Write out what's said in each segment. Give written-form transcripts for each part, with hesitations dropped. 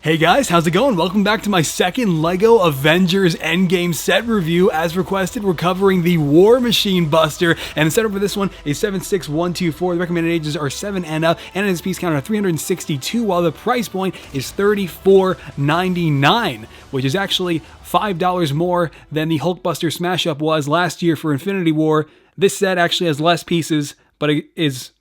Hey guys, how's it going? Welcome back to my second LEGO Avengers Endgame set review. As requested, we're covering the War Machine Buster, and the setup for this one is 76124. The recommended ages are 7 and up, and it has a piece count of 362, while the price point is $34.99, which is actually $5 more than the Hulkbuster smash-up was last year for Infinity War. This set actually has less pieces, but it is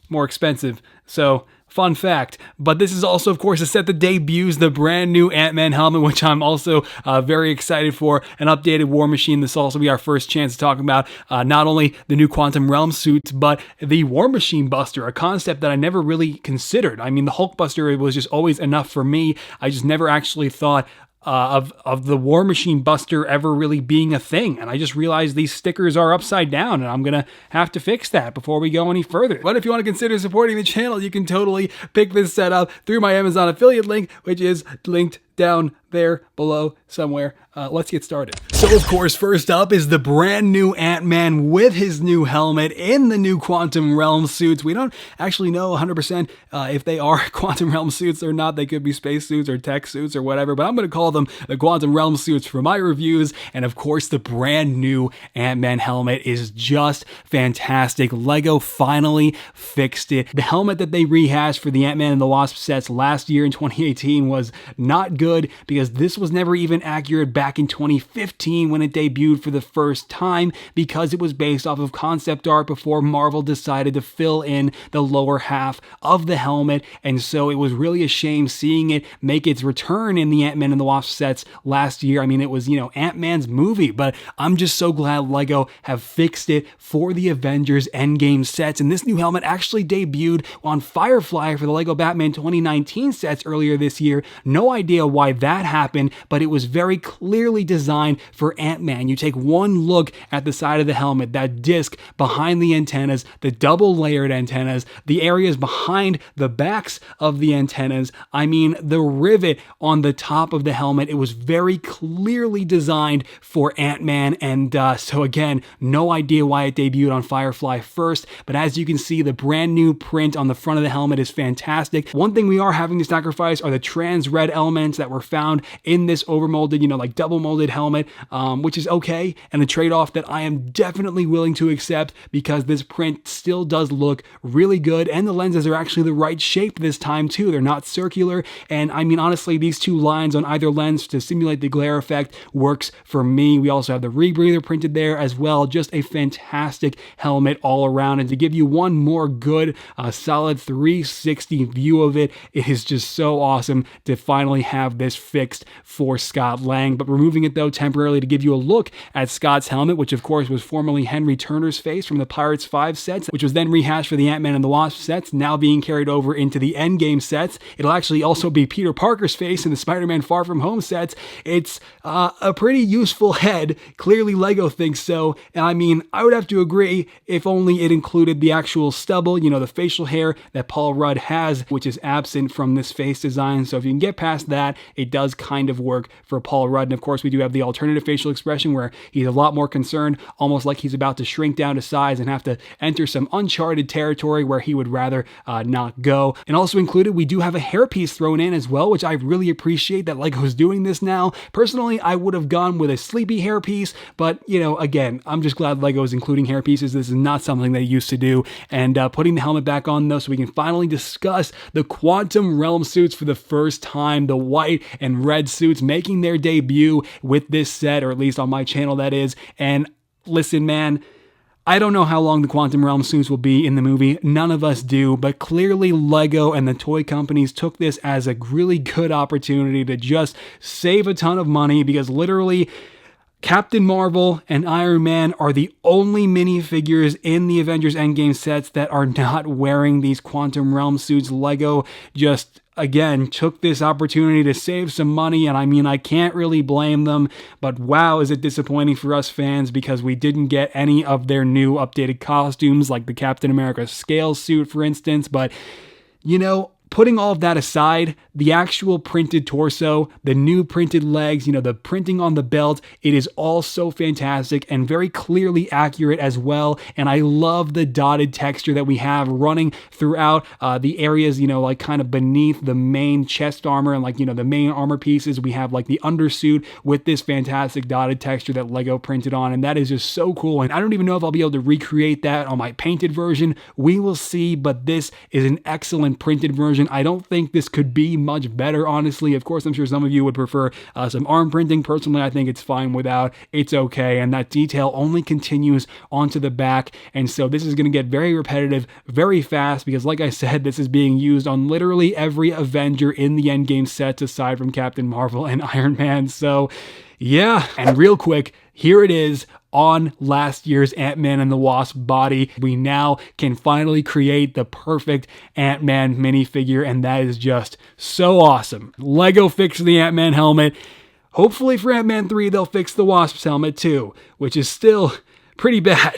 more expensive, so fun fact. But this is also, of course, a set that debuts the brand new Ant-Man helmet, which I'm also very excited for. An updated War Machine. This will also be our first chance to talk about not only the new Quantum Realm suits, but the War Machine Buster, a concept that I never really considered. I mean, the Hulkbuster, it was just always enough for me. I just never actually thought of the War Machine Buster ever really being a thing. And I just realized these stickers are upside down, and I'm gonna have to fix that before we go any further. But if you want to consider supporting the channel, you can totally pick this set up through my Amazon affiliate link, which is linked down there below somewhere. Let's get started. So of course, first up is the brand new Ant-Man with his new helmet in the new Quantum Realm suits. We don't actually know 100% if they are Quantum Realm suits or not. They could be space suits or tech suits or whatever, but I'm going to call them the Quantum Realm suits for my reviews. And of course, the brand new Ant-Man helmet is just fantastic. LEGO finally fixed it. The helmet that they rehashed for the Ant-Man and the Wasp sets last year in 2018 was not good, because this was never even accurate back in 2015 when it debuted for the first time, because it was based off of concept art before Marvel decided to fill in the lower half of the helmet. And so it was really a shame seeing it make its return in the Ant-Man and the Wasp sets last year. I mean, it was, Ant-Man's movie, but I'm just so glad LEGO have fixed it for the Avengers Endgame sets. And this new helmet actually debuted on Firefly for the LEGO Batman 2019 sets earlier this year. No idea why that happened, but it was very clearly designed for Ant-Man. You take one look at the side of the helmet, that disc behind the antennas, the double layered antennas, the areas behind the backs of the antennas. I mean, the rivet on the top of the helmet, it was very clearly designed for Ant-Man. And so again, no idea why it debuted on Firefly first, but as you can see, the brand new print on the front of the helmet is fantastic. One thing we are having to sacrifice are the trans red elements that were found in this overmolded, like double molded helmet, which is okay, and a trade-off that I am definitely willing to accept, because this print still does look really good, and the lenses are actually the right shape this time too. They're not circular, and I mean, honestly, these two lines on either lens to simulate the glare effect works for me. We also have the rebreather printed there as well. Just a fantastic helmet all around, and to give you one more good, solid 360 view of it, it is just so awesome to finally have this fixed for Scott Lang. But removing it though temporarily to give you a look at Scott's helmet, which of course was formerly Henry Turner's face from the Pirates 5 sets, which was then rehashed for the Ant-Man and the Wasp sets, now being carried over into the Endgame sets. It'll actually also be Peter Parker's face in the Spider-Man Far From Home sets. It's a pretty useful head. Clearly LEGO thinks so, and I mean, I would have to agree if only it included the actual stubble, the facial hair that Paul Rudd has, which is absent from this face design. So if you can get past that, it does kind of work for Paul Rudd. And of course, we do have the alternative facial expression where he's a lot more concerned, almost like he's about to shrink down to size and have to enter some uncharted territory where he would rather not go. And also included, we do have a hairpiece thrown in as well, which I really appreciate that LEGO's doing this now. Personally, I would have gone with a sleepy hairpiece, but again, I'm just glad LEGO is including hairpieces. This is not something they used to do. And putting the helmet back on though, so we can finally discuss the Quantum Realm suits for the first time. The white and red suits making their debut with this set, or at least on my channel that is. And listen, man, I don't know how long the Quantum Realm suits will be in the movie. None of us do, but clearly LEGO and the toy companies took this as a really good opportunity to just save a ton of money, because literally Captain Marvel and Iron Man are the only minifigures in the Avengers Endgame sets that are not wearing these Quantum Realm suits. LEGO just, again, took this opportunity to save some money, and I mean, I can't really blame them, but wow, is it disappointing for us fans, because we didn't get any of their new updated costumes, like the Captain America scale suit, for instance. But putting all of that aside, the actual printed torso, the new printed legs, the printing on the belt, it is all so fantastic and very clearly accurate as well. And I love the dotted texture that we have running throughout the areas, like kind of beneath the main chest armor and like, the main armor pieces. We have like the undersuit with this fantastic dotted texture that LEGO printed on. And that is just so cool. And I don't even know if I'll be able to recreate that on my painted version. We will see, but this is an excellent printed version. I don't think this could be much better, honestly. Of course, I'm sure some of you would prefer some arm printing. Personally, I think it's fine without. It's okay. And that detail only continues onto the back. And so this is going to get very repetitive, very fast, because like I said, this is being used on literally every Avenger in the Endgame sets aside from Captain Marvel and Iron Man. So yeah, and real quick, here it is on last year's Ant-Man and the Wasp body. We now can finally create the perfect Ant-Man minifigure, and that is just so awesome. LEGO fixed the Ant-Man helmet. Hopefully for Ant-Man 3, they'll fix the Wasp's helmet too, which is still pretty bad.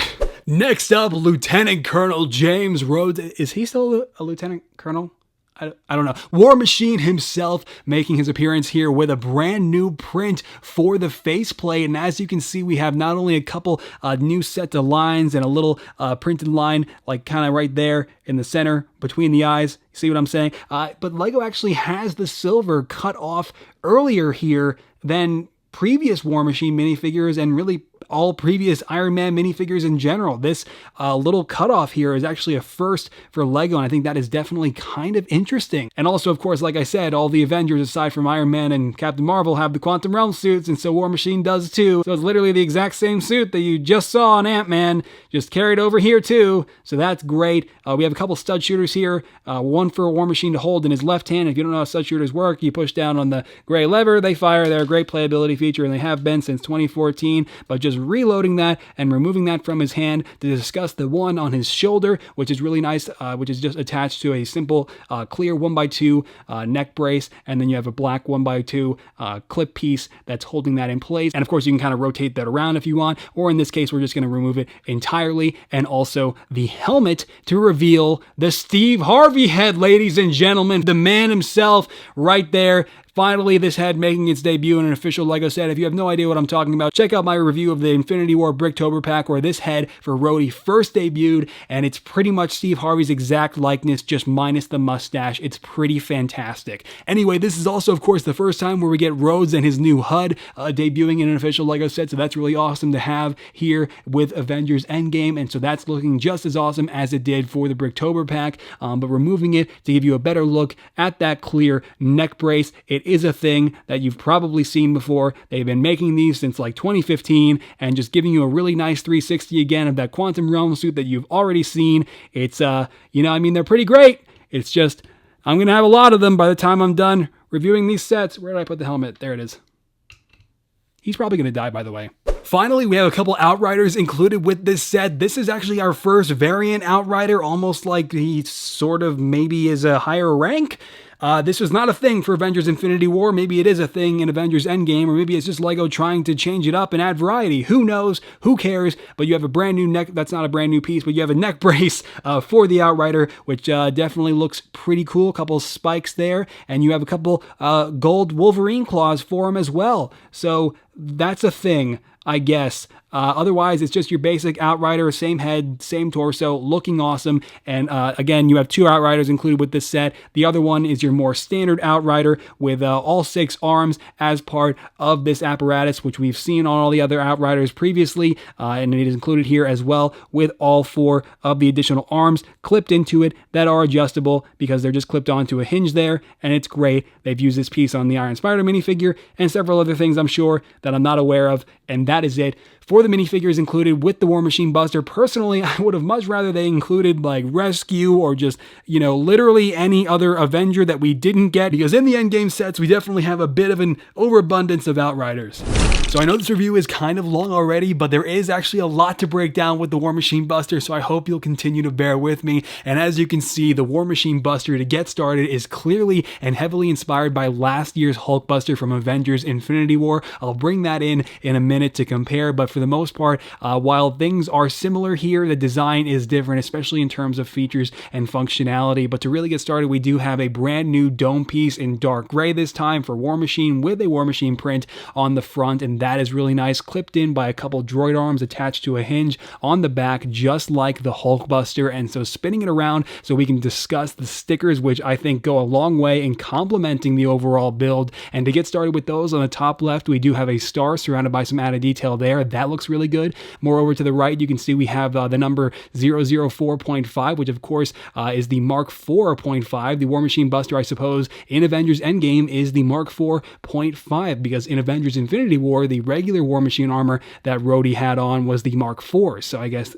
Next up, Lieutenant Colonel James Rhodes. Is he still a Lieutenant Colonel? I don't know. War Machine himself making his appearance here with a brand new print for the faceplate. And as you can see, we have not only a couple new sets of lines and a little printed line like kind of right there in the center between the eyes. See what I'm saying? But LEGO actually has the silver cut off earlier here than previous War Machine minifigures and really all previous Iron Man minifigures in general. This little cutoff here is actually a first for LEGO, and I think that is definitely kind of interesting. And also, of course, like I said, all the Avengers aside from Iron Man and Captain Marvel have the Quantum Realm suits, and so War Machine does too. So it's literally the exact same suit that you just saw on Ant-Man, just carried over here too. So that's great. We have a couple stud shooters here, one for War Machine to hold in his left hand. If you don't know how stud shooters work, you push down on the gray lever, they fire. They're a great playability feature, and they have been since 2014, but just reloading that and removing that from his hand to discuss the one on his shoulder, which is really nice, which is just attached to a simple clear 1x2 neck brace, and then you have a black 1x2 clip piece that's holding that in place. And of course, you can kind of rotate that around if you want, or in this case, we're just going to remove it entirely. And also the helmet to reveal the Steve Harvey head, ladies and gentlemen, the man himself right there. Finally, this head making its debut in an official LEGO set. If you have no idea what I'm talking about, check out my review of the Infinity War Bricktober pack where this head for Rhodey first debuted, and it's pretty much Steve Harvey's exact likeness, just minus the mustache. It's pretty fantastic. Anyway, this is also, of course, the first time where we get Rhodes and his new HUD debuting in an official LEGO set, so that's really awesome to have here with Avengers Endgame, and so that's looking just as awesome as it did for the Bricktober pack, but removing it to give you a better look at that clear neck brace. It is a thing that you've probably seen before. They've been making these since like 2015 and just giving you a really nice 360 again of that Quantum Realm suit that you've already seen. It's, they're pretty great. It's just, I'm going to have a lot of them by the time I'm done reviewing these sets. Where did I put the helmet? There it is. He's probably going to die, by the way. Finally, we have a couple Outriders included with this set. This is actually our first variant Outrider, almost like he sort of maybe is a higher rank. This was not a thing for Avengers Infinity War. Maybe it is a thing in Avengers Endgame, or maybe it's just LEGO trying to change it up and add variety. Who knows? Who cares? But you have a brand new neck. That's not a brand new piece, but you have a neck brace for the Outrider, which definitely looks pretty cool. A couple spikes there, and you have a couple gold Wolverine claws for him as well. So that's a thing, I guess. Otherwise, it's just your basic Outrider, same head, same torso, looking awesome. And again, you have two Outriders included with this set. The other one is your more standard Outrider with all 6 arms as part of this apparatus, which we've seen on all the other Outriders previously. And it is included here as well with all 4 of the additional arms clipped into it that are adjustable because they're just clipped onto a hinge there. And it's great. They've used this piece on the Iron Spider minifigure and several other things I'm sure that I'm not aware of. And that is it for the minifigures included with the War Machine Buster. Personally, I would have much rather they included like Rescue or just, literally any other Avenger that we didn't get, because in the Endgame sets, we definitely have a bit of an overabundance of Outriders. So So I know this review is kind of long already, but there is actually a lot to break down with the War Machine Buster, so I hope you'll continue to bear with me. And as you can see, the War Machine Buster, to get started, is clearly and heavily inspired by last year's Hulkbuster from Avengers Infinity War. I'll bring that in a minute to compare, but for the most part, while things are similar here, the design is different, especially in terms of features and functionality. But to really get started, we do have a brand new dome piece in dark gray this time for War Machine, with a War Machine print on the front, and that is really nice, clipped in by a couple droid arms attached to a hinge on the back, just like the Hulkbuster. And so spinning it around so we can discuss the stickers, which I think go a long way in complementing the overall build. And to get started with those, on the top left, we do have a star surrounded by some added detail there. That looks really good. Moreover, to the right, you can see we have the number 004.5, which of course is the Mark 4.5. The War Machine Buster, I suppose, in Avengers Endgame is the Mark 4.5, because in Avengers Infinity War, the regular War Machine armor that Rhodey had on was the Mark 4. So I guess,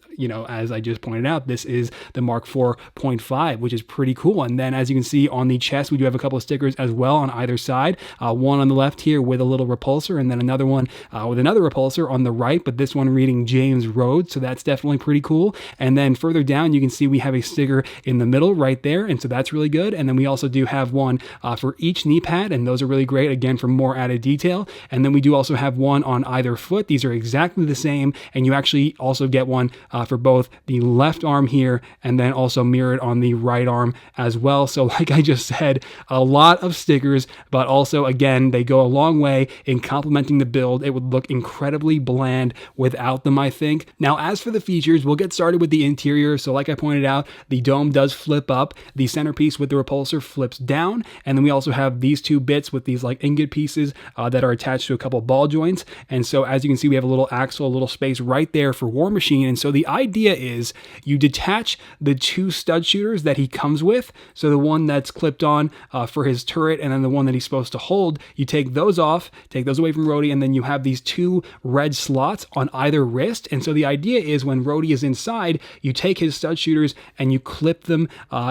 as I just pointed out, this is the Mark 4.5, which is pretty cool. And then as you can see on the chest, we do have a couple of stickers as well on either side. One on the left here with a little repulsor, and then another one with another repulsor on the right, but this one reading James Rhodes. So that's definitely pretty cool. And then further down, you can see we have a sticker in the middle right there. And so that's really good. And then we also do have one for each knee pad, and those are really great, again, for more added detail. And then we do also have one on either foot. These are exactly the same, and you actually also get one for both the left arm here and then also mirrored on the right arm as well. So like I just said, a lot of stickers, but also, again, they go a long way in complementing the build. It would look incredibly bland without them, I think. Now, as for the features, we'll get started with the interior. So like I pointed out, the dome does flip up. The centerpiece with the repulsor flips down, and then we also have these two bits with these like ingot pieces that are attached to a couple ball joints. And so as you can see, we have a little axle, a little space right there for War Machine. And so the idea is you detach the two stud shooters that he comes with. So the one that's clipped on for his turret, and then the one that he's supposed to hold, you take those off, take those away from Rhodey, and then you have these two red slots on either wrist. And so the idea is when Rhodey is inside, you take his stud shooters and you clip them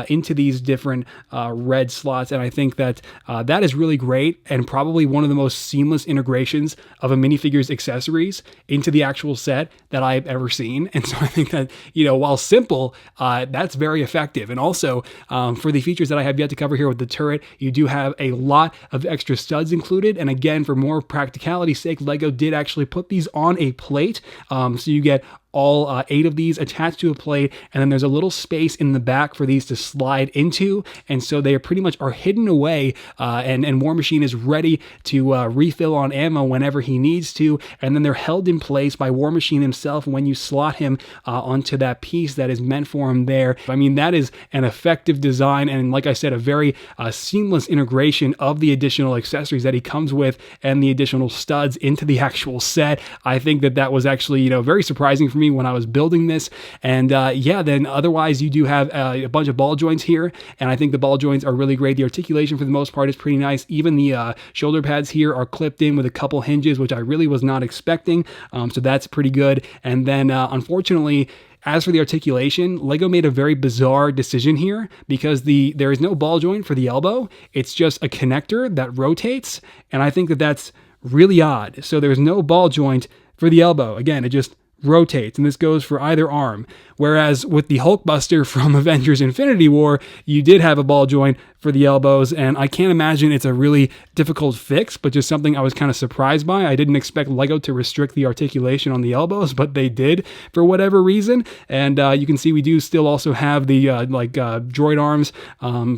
into these different red slots. And I think that that is really great, and probably one of the most seamless integrations of a minifigure's accessories into the actual set that I've ever seen. And so I think that, while simple, that's very effective. And also for the features that I have yet to cover here with the turret, you do have a lot of extra studs included. And again, for more practicality's sake, LEGO did actually put these on a plate. So you get all 8 of these attached to a plate, and then there's a little space in the back for these to slide into, and so they are pretty much hidden away, and War Machine is ready to refill on ammo whenever he needs to, and then they're held in place by War Machine himself when you slot him onto that piece that is meant for him there. I mean, that is an effective design, and like I said, a very seamless integration of the additional accessories that he comes with and the additional studs into the actual set. I think that was actually, very surprising for me when I was building this. And then otherwise you do have a bunch of ball joints here, and I think the ball joints are really great. The articulation for the most part is pretty nice. Even the shoulder pads here are clipped in with a couple hinges, which I really was not expecting, so that's pretty good. And then unfortunately, as for the articulation, LEGO made a very bizarre decision here, because there is no ball joint for the elbow. It's just a connector that rotates, and I think that that's really odd. So there's no ball joint for the elbow. Again, it just rotates, and this goes for either arm. Whereas with the Hulkbuster from Avengers Infinity War, you did have a ball joint for the elbows, and I can't imagine it's a really difficult fix, but just something I was kind of surprised by. I didn't expect LEGO to restrict the articulation on the elbows, but they did for whatever reason. And you can see we do still also have the droid arms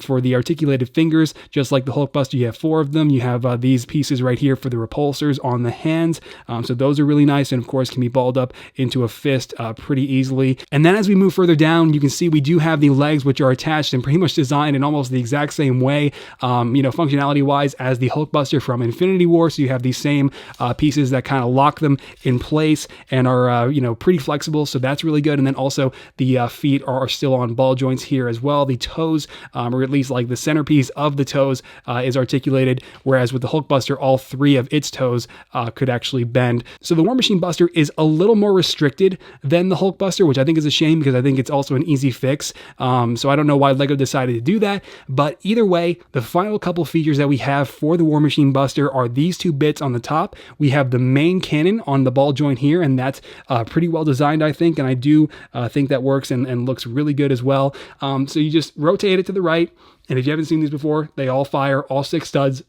for the articulated fingers, just like the Hulkbuster. You have 4 of them. You have these pieces right here for the repulsors on the hands. So those are really nice, and of course can be balled up into a fist pretty easily. And then as we move further down, you can see we do have the legs, which are attached and pretty much designed in almost the exact same way, functionality wise, as the Hulkbuster from Infinity War. So you have these same pieces that kind of lock them in place and are pretty flexible, so that's really good. And then also the feet are still on ball joints here as well. The toes, or at least like the centerpiece of the toes, is articulated, whereas with the Hulkbuster, all 3 of its toes could actually bend. So the War Machine Buster is a little more restricted than the Hulkbuster, which I think is a shame, because I think it's also an easy fix. So I don't know why LEGO decided to do that, but But either way, the final couple features that we have for the War Machine Buster are these two bits on the top. We have the main cannon on the ball joint here, and that's pretty well designed, I think, and I do think that works and looks really good as well. So you just rotate it to the right, and if you haven't seen these before, they all fire, all 6 studs.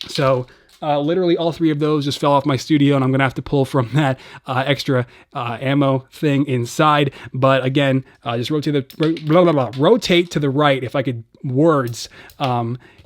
So literally all 3 of those just fell off my studio, and I'm gonna have to pull from that extra ammo thing inside. But again, just rotate to the right. If I could words,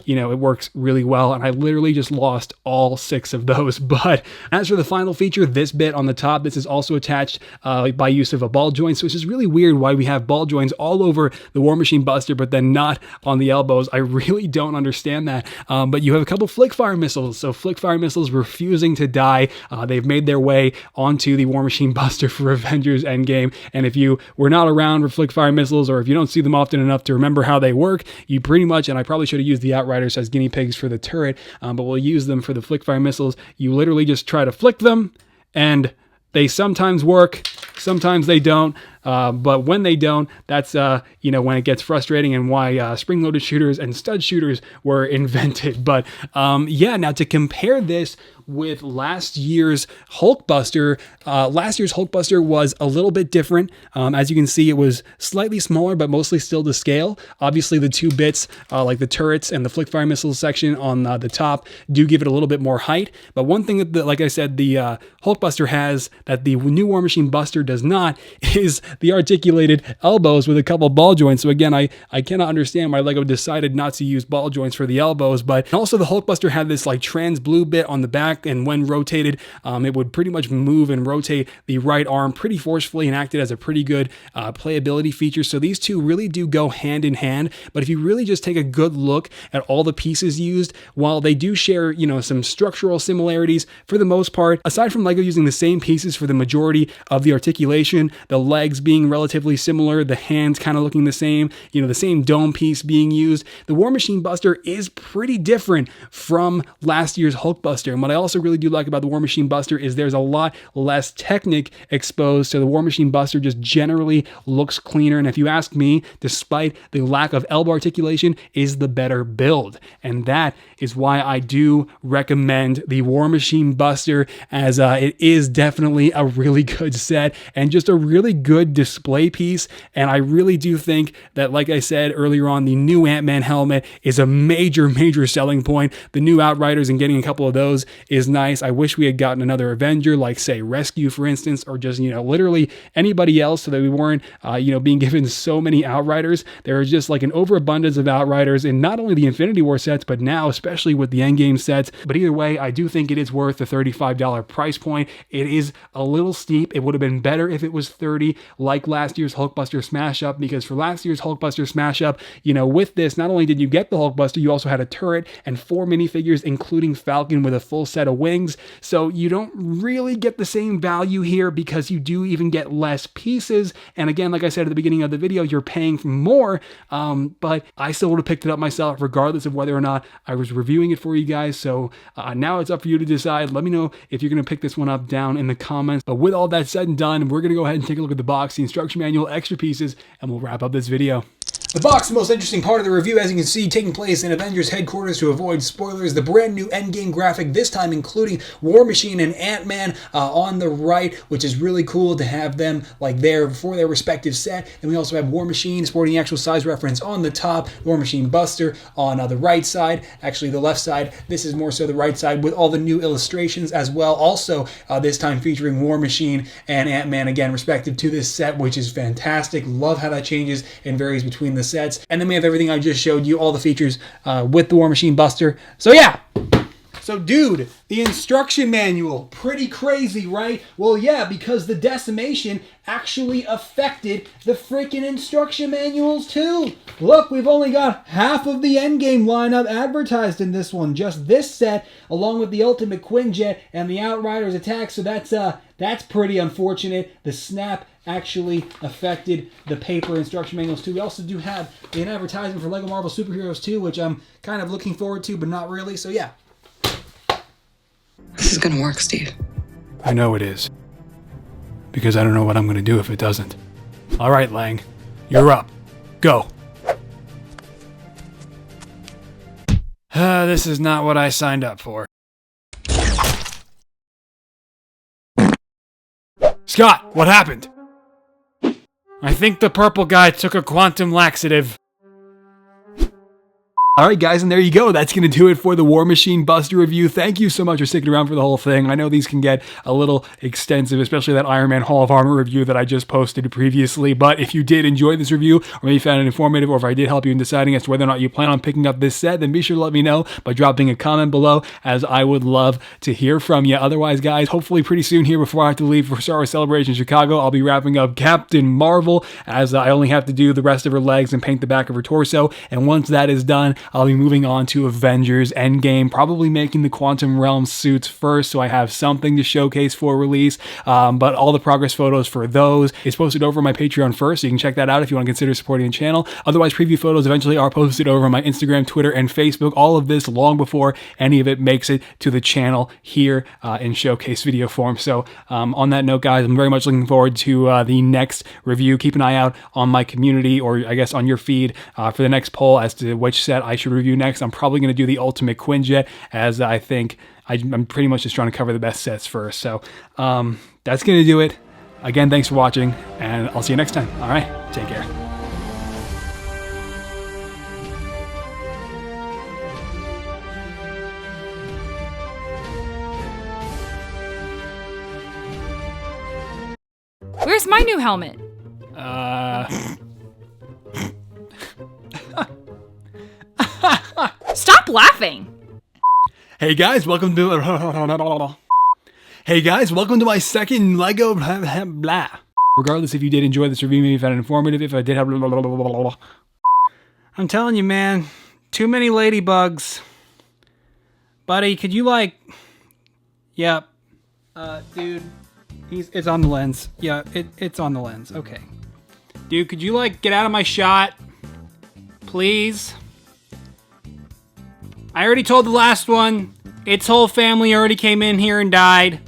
you know, it works really well, and I literally just lost all 6 of those. But as for the final feature, this bit on the top, this is also attached by use of a ball joint, so it's just really weird why we have ball joints all over the War Machine Buster, but then not on the elbows. I really don't understand that. But you have a couple flick fire missiles, so flick fire missiles refusing to die. They've made their way onto the War Machine Buster for Avengers Endgame, and if you were not around for flick fire missiles, or if you don't see them often enough to remember how they work, you pretty much, and I probably should have used the Outriders as guinea pigs for the turret, but we'll use them for the flick fire missiles. You literally just try to flick them, and they sometimes work, sometimes they don't. But when they don't, that's, you know, when it gets frustrating, and why spring-loaded shooters and stud shooters were invented. But yeah, now to compare this with last year's Hulkbuster, last year's Hulkbuster was a little bit different. As you can see, it was slightly smaller, but mostly still to scale. Obviously, the 2 bits, like the turrets and the flick fire missiles section on the top, do give it a little bit more height. But one thing that, like I said, the Hulkbuster has that the new War Machine Buster does not is the articulated elbows with a couple ball joints. So again, I cannot understand why LEGO decided not to use ball joints for the elbows. But also the Hulkbuster had this like trans blue bit on the back, and when rotated, it would pretty much move and rotate the right arm pretty forcefully and acted as a pretty good playability feature. So these two really do go hand in hand. But if you really just take a good look at all the pieces used, while they do share, you know, some structural similarities for the most part, aside from LEGO using the same pieces for the majority of the articulation, the legs being relatively similar, the hands kind of looking the same, you know, the same dome piece being used, the War Machine Buster is pretty different from last year's Hulkbuster. And what I also really do like about the War Machine Buster is there's a lot less Technic exposed, so the War Machine Buster just generally looks cleaner, and if you ask me, despite the lack of elbow articulation, is the better build. And that is why I do recommend the War Machine Buster, as it is definitely a really good set and just a really good display piece. And I really do think that, like I said earlier on, the new Ant-Man helmet is a major selling point. The new Outriders and getting a couple of those is nice. I wish we had gotten another Avenger, like say Rescue, for instance, or just, you know, literally anybody else, so that we weren't, you know, being given so many Outriders. There is just like an overabundance of Outriders in not only the Infinity War sets, but now especially with the Endgame sets. But either way, I do think it is worth the $35 price point. It is a little steep. It would have been better if it was $30, like last year's Hulkbuster Smash Up, because for last year's Hulkbuster Smash Up, you know, with this, not only did you get the Hulkbuster, you also had a turret and 4 minifigures, including Falcon with a full set of wings. So you don't really get the same value here, because you do even get less pieces. And again, like I said at the beginning of the video, you're paying for more, but I still would have picked it up myself regardless of whether or not I was reviewing it for you guys. So now it's up for you to decide. Let me know if you're going to pick this one up down in the comments. But with all that said and done, we're going to go ahead and take a look at the box, the instruction manual, extra pieces, and we'll wrap up this video. The box, the most interesting part of the review, as you can see, taking place in Avengers headquarters to avoid spoilers. The brand new Endgame graphic, this time including War Machine and Ant-Man on the right, which is really cool to have them like there for their respective set. And we also have War Machine sporting the actual size reference on the top, War Machine Buster on the right side, actually the left side. This is more so the right side with all the new illustrations as well. Also, this time featuring War Machine and Ant-Man again, respective to this set, which is fantastic. Love how that changes and varies between the sets. And then we have everything I just showed you, all the features with the War Machine Buster. So yeah. So dude, the instruction manual, pretty crazy, right? Well, yeah, because the decimation actually affected the freaking instruction manuals too. Look, we've only got half of the Endgame lineup advertised in this one. Just this set, along with the Ultimate Quinjet and the Outriders attack. So that's pretty unfortunate. The snap actually affected the paper instruction manuals too. We also do have an advertisement for LEGO Marvel Superheroes 2, which I'm kind of looking forward to, but not really. So yeah. This is gonna work, Steve. I know it is. Because I don't know what I'm gonna do if it doesn't. All right, Lang. You're up. go. This is not what I signed up for. Scott, what happened? I think the purple guy took a quantum laxative. Alright guys, and there you go. That's going to do it for the War Machine Buster review. Thank you so much for sticking around for the whole thing. I know these can get a little extensive, especially that Iron Man Hall of Armor review that I just posted previously. But if you did enjoy this review, or maybe found it informative, or if I did help you in deciding as to whether or not you plan on picking up this set, then be sure to let me know by dropping a comment below, as I would love to hear from you. Otherwise, guys, hopefully pretty soon here before I have to leave for Star Wars Celebration Chicago, I'll be wrapping up Captain Marvel, as I only have to do the rest of her legs and paint the back of her torso. And once that is done, I'll be moving on to Avengers Endgame, probably making the Quantum Realm suits first, so I have something to showcase for release. But all the progress photos for those is posted over on my Patreon first, so you can check that out if you want to consider supporting the channel. Otherwise, preview photos eventually are posted over on my Instagram, Twitter, and Facebook. All of this long before any of it makes it to the channel here in showcase video form. So on that note, guys, I'm very much looking forward to the next review. Keep an eye out on my community, or I guess on your feed, for the next poll as to which set I should review next. I'm probably going to do the Ultimate Quinjet, as I think I'm pretty much just trying to cover the best sets first. So that's going to do it. Again, thanks for watching, and I'll see you next time. All right, take care. Where's my new helmet? Stop laughing! Hey guys, welcome to my second LEGO blah. Regardless if you did enjoy this review, maybe you found it informative, if I did have I'm telling you, man, too many ladybugs. Buddy, could you Yep. Dude, it's on the lens. Yeah, it's on the lens. Okay. Dude, could you get out of my shot? Please? I already told the last one. Its whole family already came in here and died.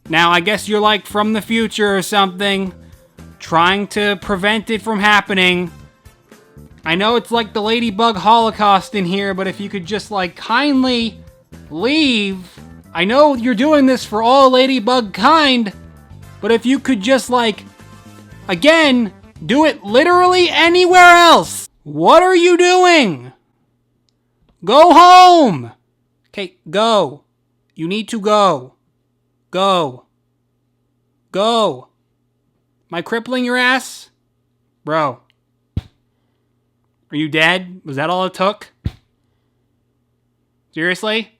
Now, I guess you're from the future or something, trying to prevent it from happening. I know it's the Ladybug Holocaust in here, but if you could just kindly leave. I know you're doing this for all Ladybug kind, but if you could just again, do it literally anywhere else. What are you doing? Go home! Okay, go. You need to go. Go. Go. Am I crippling your ass? Bro. Are you dead? Was that all it took? Seriously?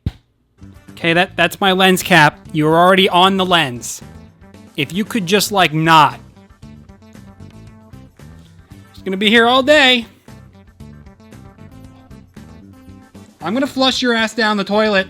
Okay, that's my lens cap. You're already on the lens. If you could just not. Just gonna be here all day. I'm gonna flush your ass down the toilet.